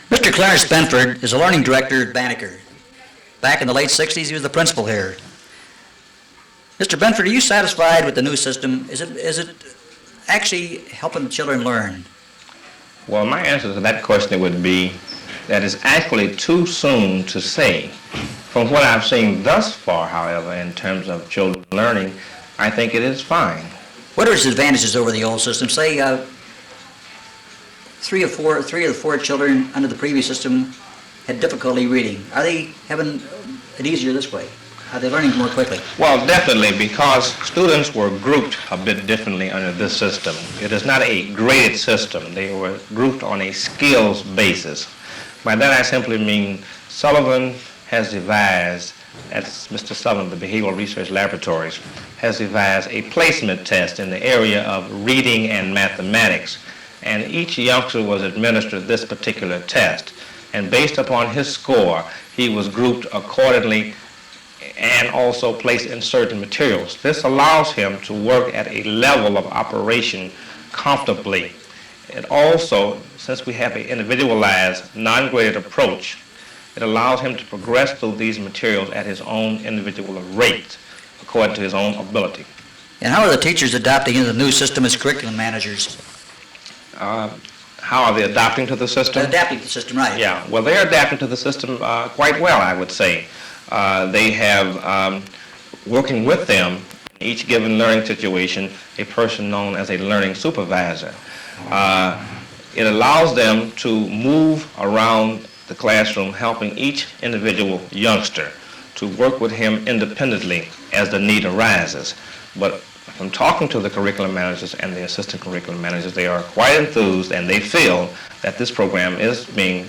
Mr. Clarence Benford is a learning director at Banneker. Back in the late 60s, he was the principal here. Mr. Benford, are you satisfied with the new system? Is it actually helping the children learn? Well, my answer to that question would be that it's actually too soon to say. From what I've seen thus far, however, in terms of children learning, I think it is fine. What are its advantages over the old system? Say, three of the four children under the previous system had difficulty reading. Are they having it easier this way? Are they learning more quickly? Well, definitely, because students were grouped a bit differently under this system. It is not a graded system. They were grouped on a skills basis. By that I simply mean Sullivan has devised, that's Mr. Sullivan, the Behavioral Research Laboratories, has devised a placement test in the area of reading and mathematics. And each youngster was administered this particular test. And based upon his score, he was grouped accordingly and also placed in certain materials. This allows him to work at a level of operation comfortably. It also, since we have an individualized, non-graded approach, it allows him to progress through these materials at his own individual rate, according to his own ability. And how are the teachers adapting into the new system as curriculum managers? How are they adapting to the system? Adapting to the system, right. Yeah, well, they're adapting to the system quite well, I would say. They have, working with them, in each given learning situation, a person known as a learning supervisor. It allows them to move around the classroom, helping each individual youngster to work with him independently as the need arises. But from talking to the curriculum managers and the assistant curriculum managers, they are quite enthused and they feel that this program is being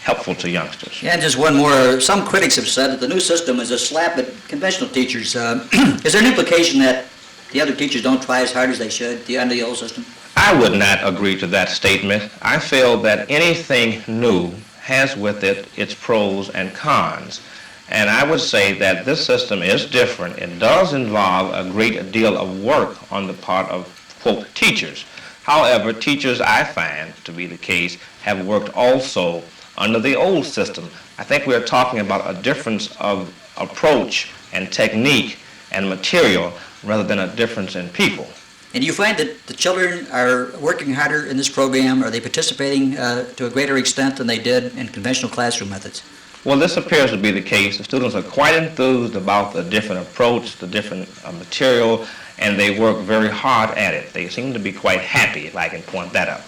helpful to youngsters. Yeah, and just one more. Some critics have said that the new system is a slap at conventional teachers. Is there an implication that the other teachers don't try as hard as they should under the old system? I would not agree to that statement. I feel that anything new has with it its pros and cons. And I would say that this system is different. It does involve a great deal of work on the part of, quote, teachers. However, teachers, I find to be the case, have worked also under the old system. I think we're talking about a difference of approach and technique and material rather than a difference in people. And you find that the children are working harder in this program? Are they participating to a greater extent than they did in conventional classroom methods? Well, this appears to be the case. The students are quite enthused about the different approach, the different material, and they work very hard at it. They seem to be quite happy, if I can point that out.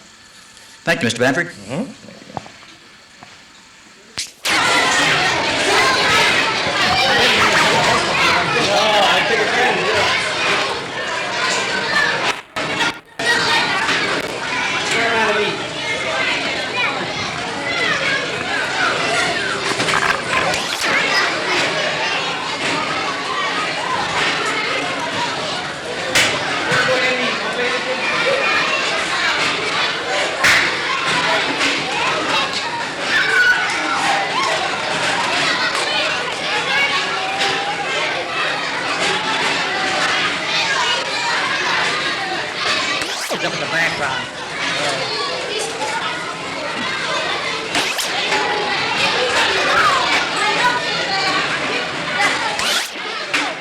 Thank you, Mr. Banford. Mm-hmm. Up in the background.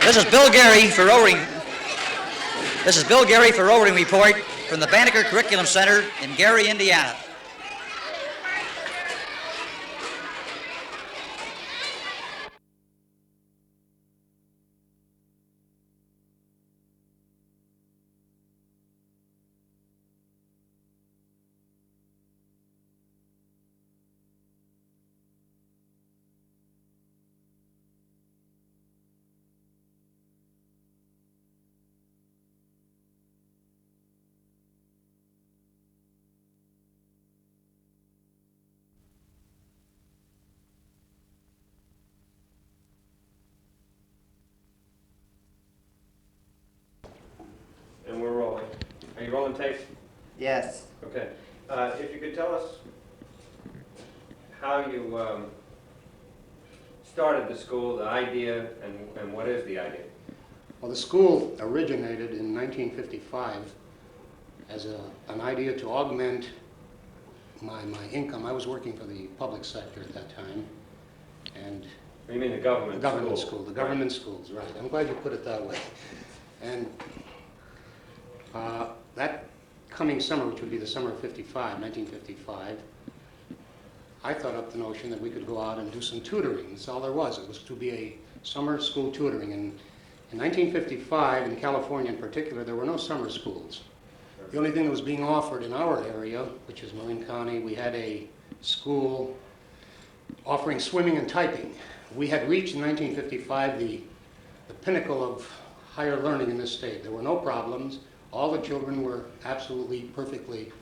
This is Bill Gary for Roving. This is Bill Gary for Roving Report from the Banneker Curriculum Center in Gary, Indiana. And we're rolling. Are you rolling tapes? Yes. Okay. If you could tell us how you started the school, the idea, and what is the idea? Well, the school originated in 1955 as an idea to augment my income. I was working for the public sector at that time, and You mean the government the government school? school, the government schools, right. I'm glad you put it that way. And that coming summer, which would be the summer of 1955, I thought up the notion that we could go out and do some tutoring. That's all there was. It was to be a summer school tutoring. And in 1955, in California in particular, there were no summer schools. The only thing that was being offered in our area, which is Marin County, we had a school offering swimming and typing. We had reached in 1955 the pinnacle of higher learning in this state. There were no problems. All the children were absolutely perfectly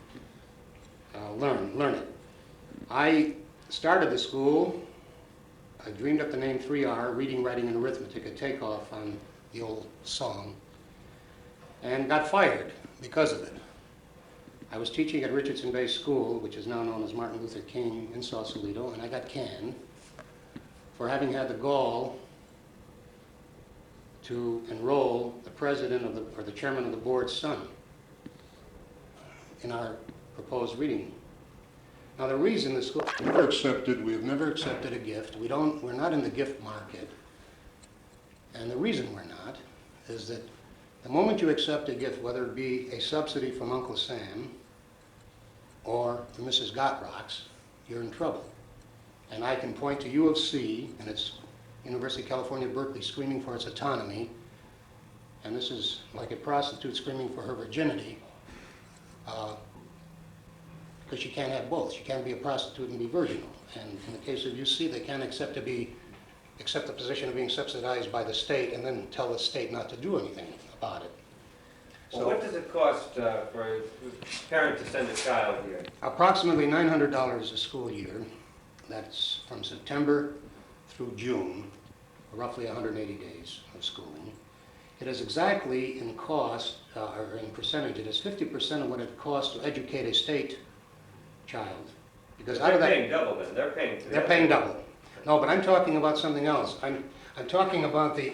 learning. I started the school. I dreamed up the name 3R, reading, writing, and arithmetic, a takeoff on the old song, and got fired because of it. I was teaching at Richardson Bay School, which is now known as Martin Luther King in Sausalito, and I got canned for having had the gall to enroll the president of or the chairman of the board's son in our proposed reading. Now the reason the school we have never accepted a gift. We're not in the gift market. And the reason we're not is that the moment you accept a gift, whether it be a subsidy from Uncle Sam or from Mrs. Gotrocks, you're in trouble. And I can point to U of C, and it's University of California, Berkeley, screaming for its autonomy. And this is like a prostitute screaming for her virginity, because she can't have both. She can't be a prostitute and be virginal. And in the case of UC, they can't accept the position of being subsidized by the state and then tell the state not to do anything about it. Well, what does it cost for a parent to send a child here? Approximately $900 a school year. That's from September through June, roughly 180 days of schooling. It is exactly in cost, or in percentage, it is 50% of what it costs to educate a state child. Because out of that, paying double then. They're paying double. No, but I'm talking about something else. I'm talking about the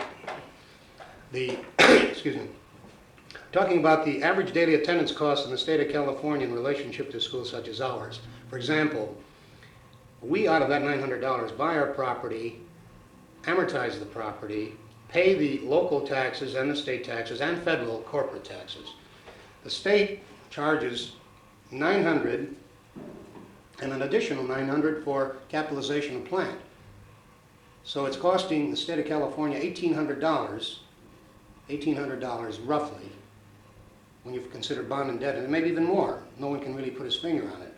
excuse me. Talking about the average daily attendance cost in the state of California in relationship to schools such as ours. For example, we out of that $900 buy our property, amortize the property, pay the local taxes and the state taxes and federal corporate taxes. The state charges $900 and an additional $900 for capitalization of plant. So it's costing the state of California $1,800 roughly, when you consider bond and debt, and maybe even more. No one can really put his finger on it.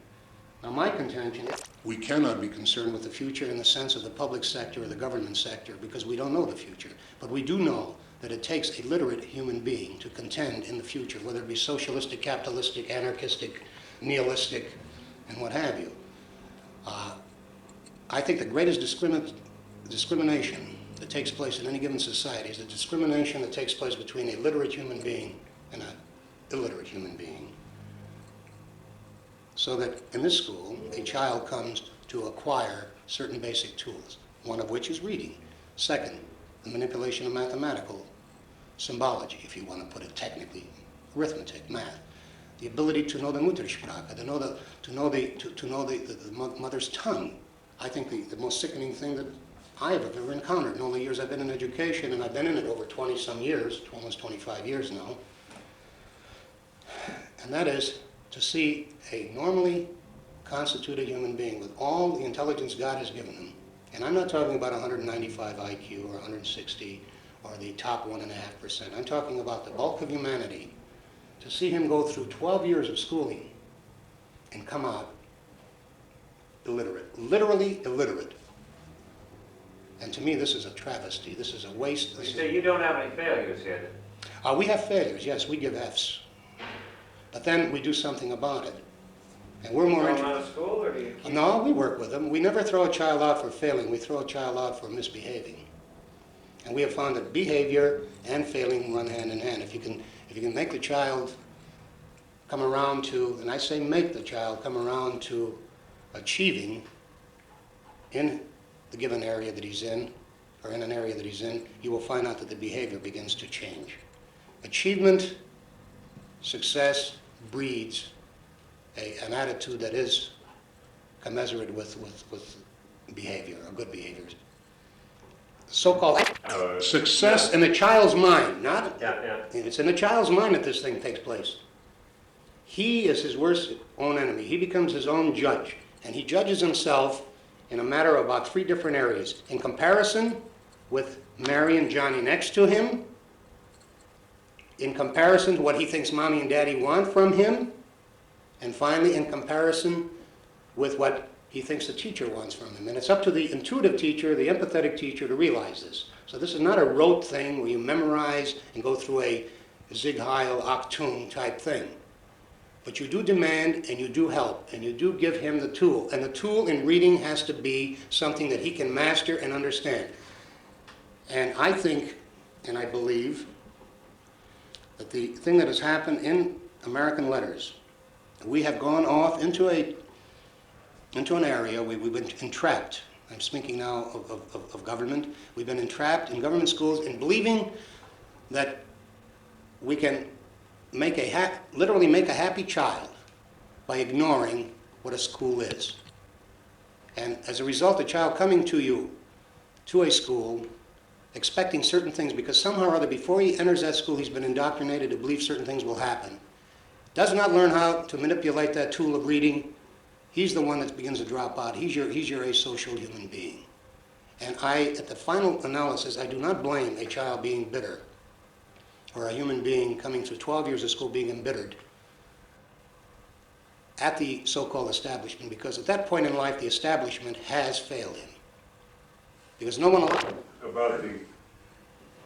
Now my contention is we cannot be concerned with the future in the sense of the public sector or the government sector, because we don't know the future. But we do know that it takes a literate human being to contend in the future, whether it be socialistic, capitalistic, anarchistic, nihilistic, and what have you. I think the greatest discrimination that takes place in any given society is the discrimination that takes place between a literate human being and an illiterate human being. So that in this school, a child comes to acquire certain basic tools, one of which is reading. Second, the manipulation of mathematical symbology, if you want to put it technically, arithmetic, math. The ability to know the Muttersprache, to know the mother's tongue. I think the most sickening thing that I have ever encountered in all the years I've been in education, and I've been in it over 20-some years, almost 25 years now, and that is to see a normally constituted human being with all the intelligence God has given him, and I'm not talking about 195 IQ or 160 or the top 1.5%. I'm talking about the bulk of humanity. To see him go through 12 years of schooling and come out illiterate, literally illiterate. And to me, this is a travesty. This is a waste. You say you don't have any failures here. We have failures, yes. We give Fs. But then we do something about it. And we're more interested. Out of school, or do you keep... No, we work with them. We never throw a child out for failing. We throw a child out for misbehaving. And we have found that behavior and failing run hand in hand. If you can make the child come around to, and I say make the child come around to achieving in the given area that he's in, or in an area that he's in, you will find out that the behavior begins to change. Achievement, success breeds an attitude that is commensurate with behavior, or good behaviors. So-called success in the child's mind, not, Yeah. it's in the child's mind that this thing takes place. He is his worst own enemy. He becomes his own judge, and he judges himself in a matter of about 3 different areas. In comparison with Mary and Johnny next to him, in comparison to what he thinks Mommy and Daddy want from him, and finally in comparison with what he thinks the teacher wants from him. And it's up to the intuitive teacher, the empathetic teacher, to realize this. So this is not a rote thing where you memorize and go through a Zig Heil, Achtung type thing. But you do demand and you do help and you do give him the tool. And the tool in reading has to be something that he can master and understand. And I think, and I believe, that the thing that has happened in American letters, we have gone off into an area where we've been entrapped. I'm speaking now of government. We've been entrapped in government schools in believing that we can literally make a happy child by ignoring what a school is. And as a result, the child coming to you, to a school, expecting certain things, because somehow or other, before he enters that school, he's been indoctrinated to believe certain things will happen, does not learn how to manipulate that tool of reading, he's the one that begins to drop out. He's your asocial human being. And at the final analysis, I do not blame a child being bitter or a human being coming through 12 years of school being embittered at the so-called establishment, because at that point in life, the establishment has failed him. Because no one About the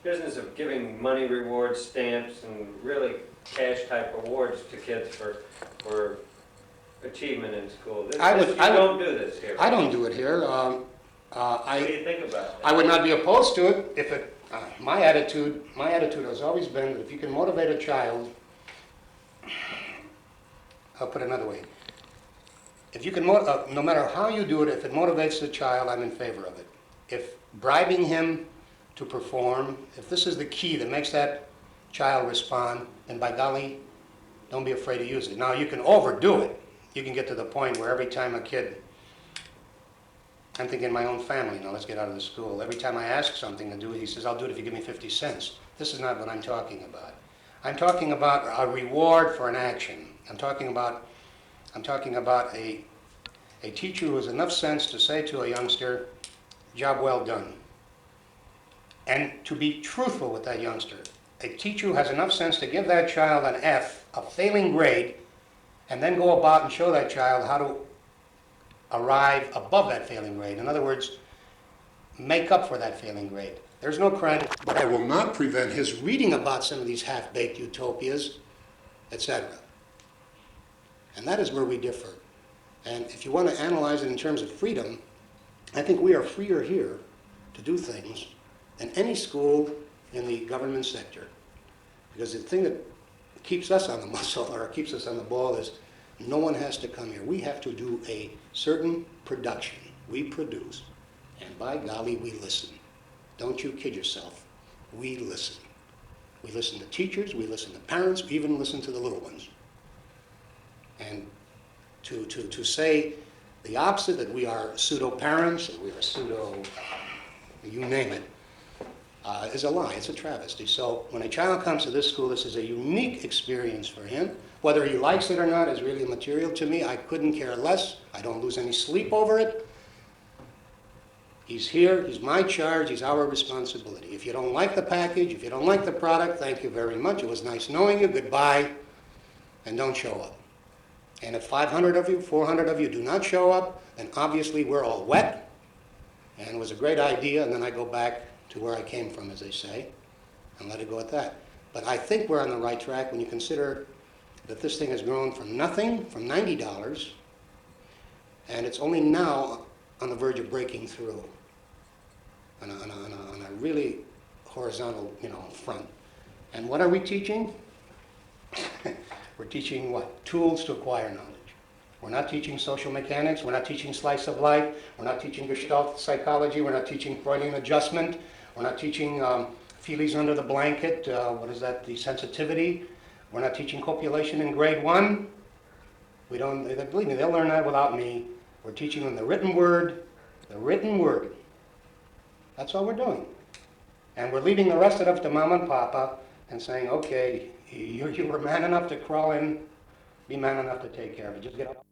business of giving money rewards, stamps, and really cash-type awards to kids for achievement in school. You don't do this here. I don't do it here. What do you think about that? I would not be opposed to it if it. My attitude has always been that if you can motivate a child, I'll put it another way. If you can, no matter how you do it, if it motivates the child, I'm in favor of it. If bribing him to perform, if this is the key that makes that child respond, then by golly, don't be afraid to use it. Now, you can overdo it. You can get to the point where every time a kid, I'm thinking my own family, now let's get out of the school. Every time I ask something to do, he says, I'll do it if you give me 50 cents. This is not what I'm talking about. I'm talking about a reward for an action. I'm talking about a teacher who has enough sense to say to a youngster, job well done. And to be truthful with that youngster. A teacher who has enough sense to give that child an F, a failing grade, and then go about and show that child how to arrive above that failing grade. In other words, make up for that failing grade. There's no credit, but I will not prevent his reading about some of these half-baked utopias, etc. And that is where we differ. And if you want to analyze it in terms of freedom, I think we are freer here to do things than any school in the government sector. Because the thing that keeps us on the muscle or keeps us on the ball is no one has to come here. We have to do a certain production. We produce. And by golly, we listen. Don't you kid yourself. We listen. We listen to teachers, we listen to parents, we even listen to the little ones. And to say the opposite, that we are pseudo-parents, that we are pseudo, you name it, is a lie. It's a travesty. So when a child comes to this school, this is a unique experience for him. Whether he likes it or not is really immaterial to me. I couldn't care less. I don't lose any sleep over it. He's here. He's my charge. He's our responsibility. If you don't like the package, if you don't like the product, thank you very much. It was nice knowing you. Goodbye. And don't show up. And if 500 of you, 400 of you do not show up, then obviously we're all wet. And it was a great idea. And then I go back to where I came from, as they say, and let it go at that. But I think we're on the right track when you consider that this thing has grown from nothing, from $90, and it's only now on the verge of breaking through on a really horizontal, front. And what are we teaching? We're teaching what? Tools to acquire knowledge. We're not teaching social mechanics. We're not teaching slice of life. We're not teaching Gestalt psychology. We're not teaching Freudian adjustment. We're not teaching feelies under the blanket. What is that? The sensitivity. We're not teaching copulation in grade 1. We don't. Believe me, they'll learn that without me. We're teaching them the written word, the written word. That's all we're doing. And we're leaving the rest of it up to Mama and Papa and saying, okay, you were man enough to crawl in, be man enough to take care of it. Just get up.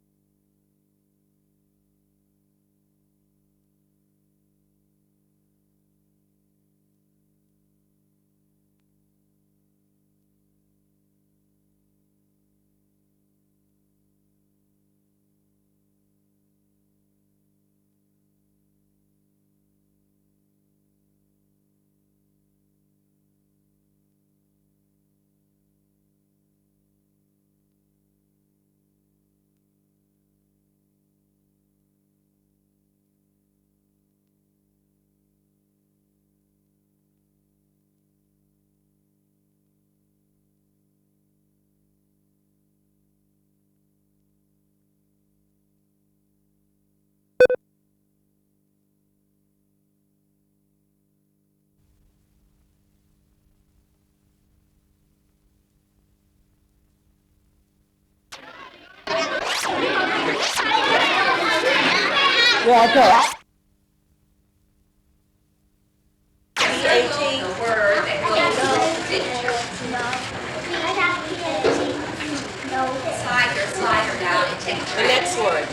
The next word.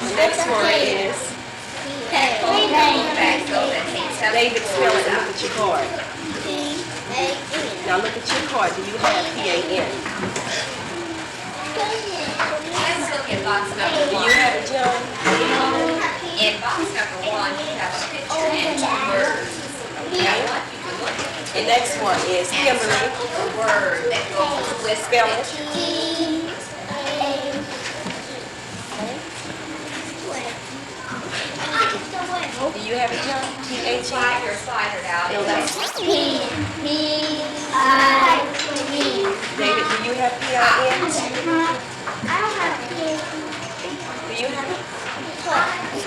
The next word is David, spell it. Look at your card. Now look at your card. Do you have P-A-N? Let's look at box number Do you one. have it, John? In box number one, you have a picture and two words. Now, what you can look at The next one is Kimberly. the word that goes with Spell the it. picture. Do you have it, John? T-H-E? Slide your slider out. No, that's P-I-P. David, do you have P-I-N? Do you have it? All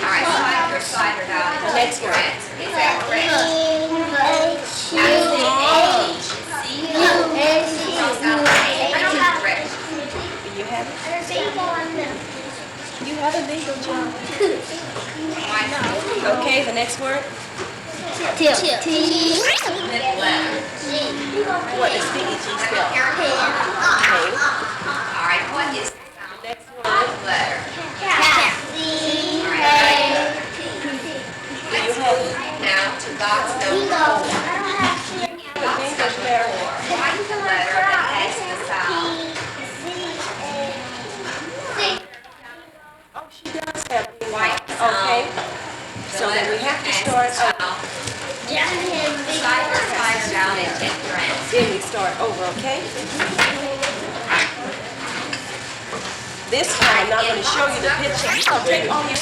right, slide your slider out. The next word. Is that correct? I don't have correct. Do you have it? You have a legal, John. Okay, the next word. Middle letter. What does P-E-G spell? Okay. Okay. All right, what is the Next word. letter? Do you have it? Now to box number four. The English letter. Write the letter that has the sound. Oh, she does have it. Write the sound. Okay. So then we have to start over. Slide your slider down and take your answer. Then we start over, okay? This time I'm not going to show you the picture. Take all your...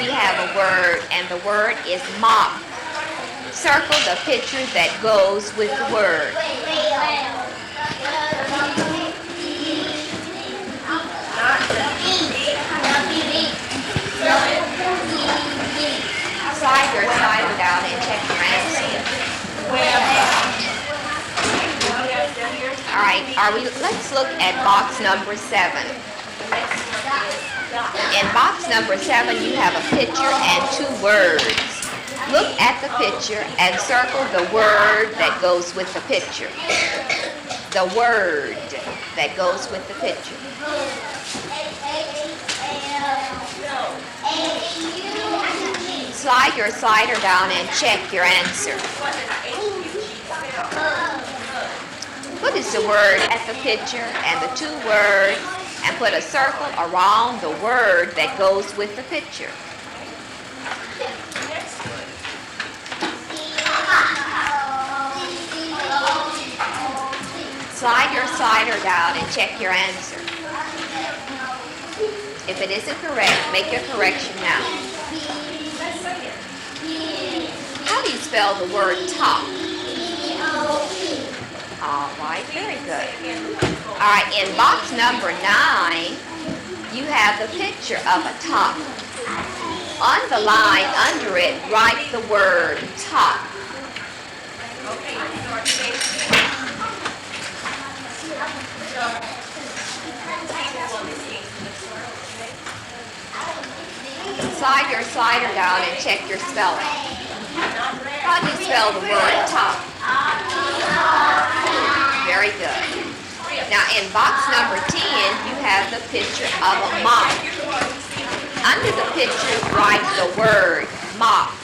We have a word, and the word is mop. Circle the picture that goes with the word. Slide your slider down and check your answer. All right, let's look at box number 7. In box number 7, you have a picture and 2 words. Look at the picture and circle the word that goes with the picture. The word that goes with the picture. Slide your slider down and check your answer. Put the word at the picture and the 2 words and put a circle around the word that goes with the picture. Slide your slider down and check your answer. If it isn't correct, make your correction now. How do you spell the word top? All right, very good. All right, in box number 9, you have the picture of a top. On the line under it, write the word top. Slide your slider down and check your spelling. How do you spell the word top? Very good. Now in box number 10, you have the picture of a mop. Under the picture, write the word mop.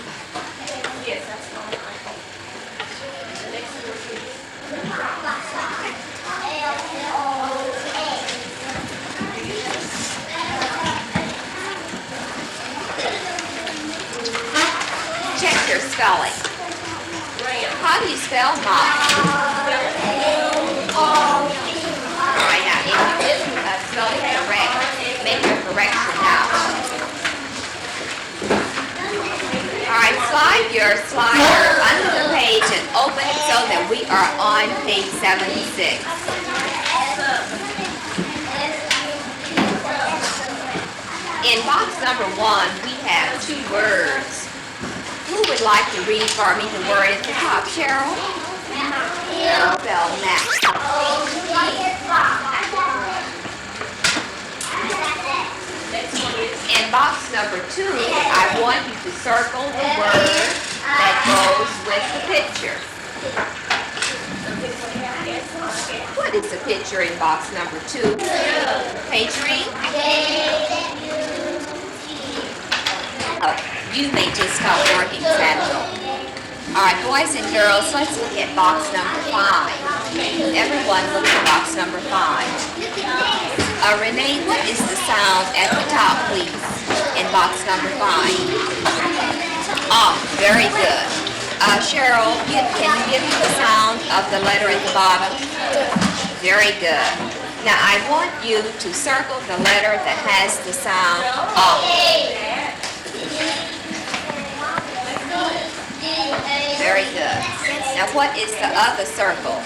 Check your spelling. How do you spell mop? All right, now if you didn't spell it correct, make your correction now. All right, slide your slider under the page and open it so that we are on page 76. In box number 1, we have 2 words. Who would like to read for me the word at the top? Cheryl? Spell map. In box number 2, I want you to circle the word that goes with the picture. What is the picture in box number 2? Page 3? You may just stop working, Samuel. All right, boys and girls, let's look at box number 5. Everyone look at box number 5. Renee, what is the sound at the top, please, in box number 5? Very good. Cheryl, can you give me the sound of the letter at the bottom? Very good. Now, I want you to circle the letter that has the sound Very good. Now, what is the other circle?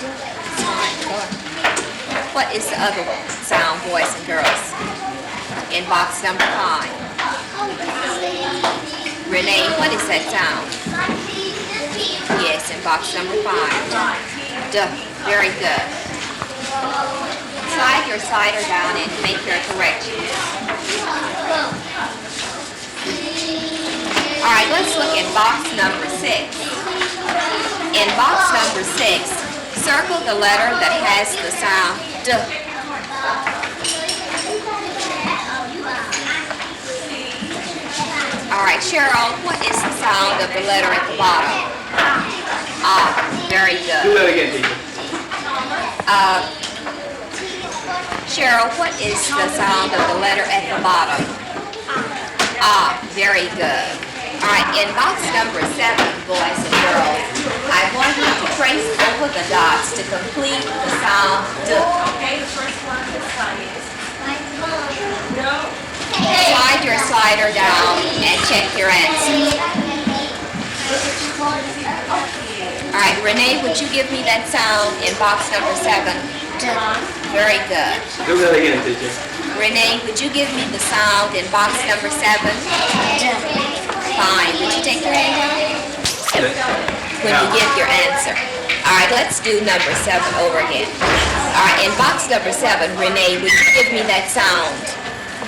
What is the other sound, boys and girls, in box number 5? Renee, what is that sound? Yes, in box number 5. Duh. Very good. Slide your slider down and make your corrections. All right, let's look at box number 6. In box number 6, circle the letter that has the sound D. All right, Cheryl, what is the sound of the letter at the bottom? Very good. Do that again, teacher. Cheryl, what is the sound of the letter at the bottom? Very good. All right, in box number 7, boys and girls, I want you to trace over the dots to complete the sound D. Okay, the first one this time is. No. Slide your slider down and check your answer. All right, Renee, would you give me that sound in box number 7? Very good. Do that again, teacher. Renee, would you give me the sound in box number 7? Fine. Would you take your hand out? When you give your answer. All right, let's do number 7 over again. All right, in box number 7, Renee, would you give me that sound?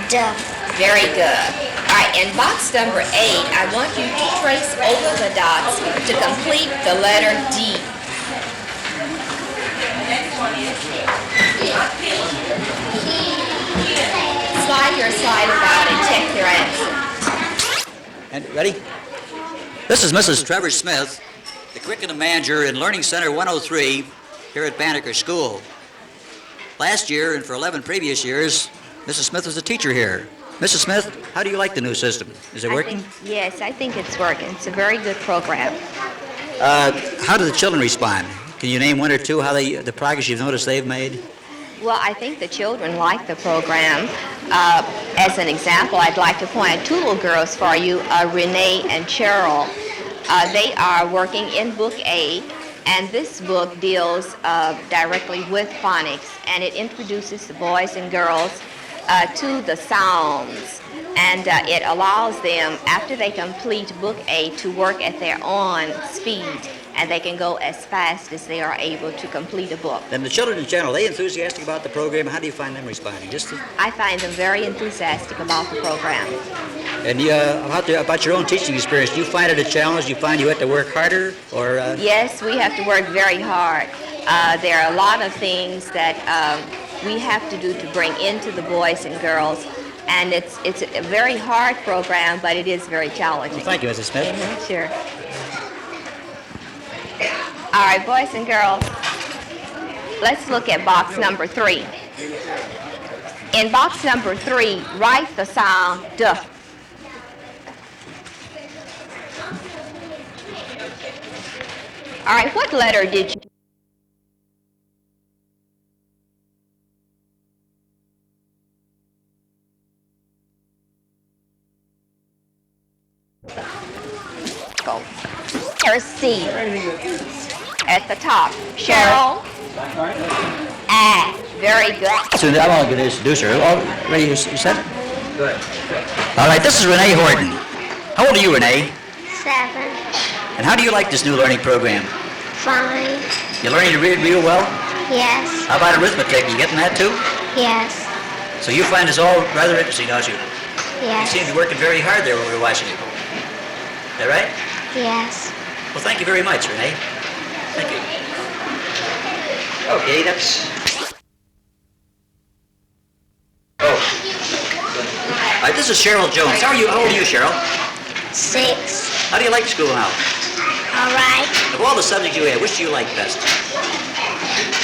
Duh. Very good. All right, in box number 8, I want you to trace over the dots to complete the letter D. Slide your slider down and check your answer. And ready? This is Mrs. Trevor Smith, the curriculum manager in Learning Center 103 here at Banneker School. Last year and for 11 previous years, Mrs. Smith was a teacher here. Mrs. Smith, how do you like the new system? Is it working? Yes, I think it's working. It's a very good program. How do the children respond? Can you name one or two how the progress you've noticed they've made? Well, I think the children like the program. As an example, I'd like to point out 2 little girls for you, Renee and Cheryl. They are working in Book A, and this book deals directly with phonics, and it introduces the boys and girls to the sounds, and it allows them, after they complete Book A, to work at their own speed and they can go as fast as they are able to complete a book. Then the children in general, are they enthusiastic about the program? How do you find them responding? I find them very enthusiastic about the program. And about your own teaching experience, do you find it a challenge? Do you find you have to work harder? Or Yes, we have to work very hard. There are a lot of things that we have to do to bring into the boys and girls, and it's a very hard program, but it is very challenging. Well, thank you, Mrs. Smith. Sure. All right, boys and girls, let's look at box number 3. In box number 3, write the sound D. All right, what letter did you? There's C at the top. Cheryl? Ah, very good. So I want to introduce her. Oh, ready, you set? Good. All right, this is Renee Horton. How old are you, Renee? 7. And how do you like this new learning program? Fine. You learning to read real well? Yes. How about arithmetic? You getting that too? Yes. So you find this all rather interesting, don't you? You Yes. seem to be working very hard there when we were watching you. Is that right? Yes. Well, thank you very much, Renee. Thank you. Okay, that's... Oh. All right, this is Cheryl Jones. How old are you, Cheryl? 6. How do you like school now? All right. Of all the subjects you had, which do you like best?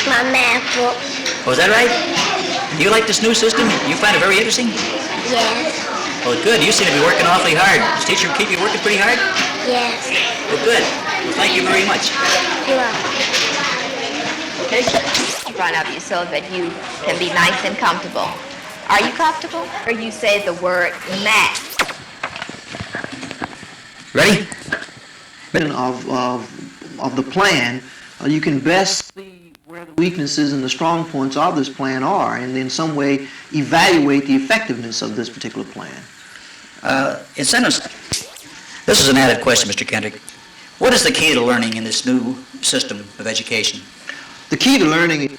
My math book. Oh, is that right? Do you like this new system? You find it very interesting? Yes. Well, good. You seem to be working awfully hard. Does teacher keep you working pretty hard? Yes. Well, good. Well, thank you very much. You're welcome. Okay. In front of you so that you can be nice and comfortable. Are you comfortable? Or you say the word math. Ready? Of the plan, you can best see where the weaknesses and the strong points of this plan are, and in some way evaluate the effectiveness of this particular plan. Incentives. This is an added question, Mr. Kendrick. What is the key to learning in this new system of education? The key to learning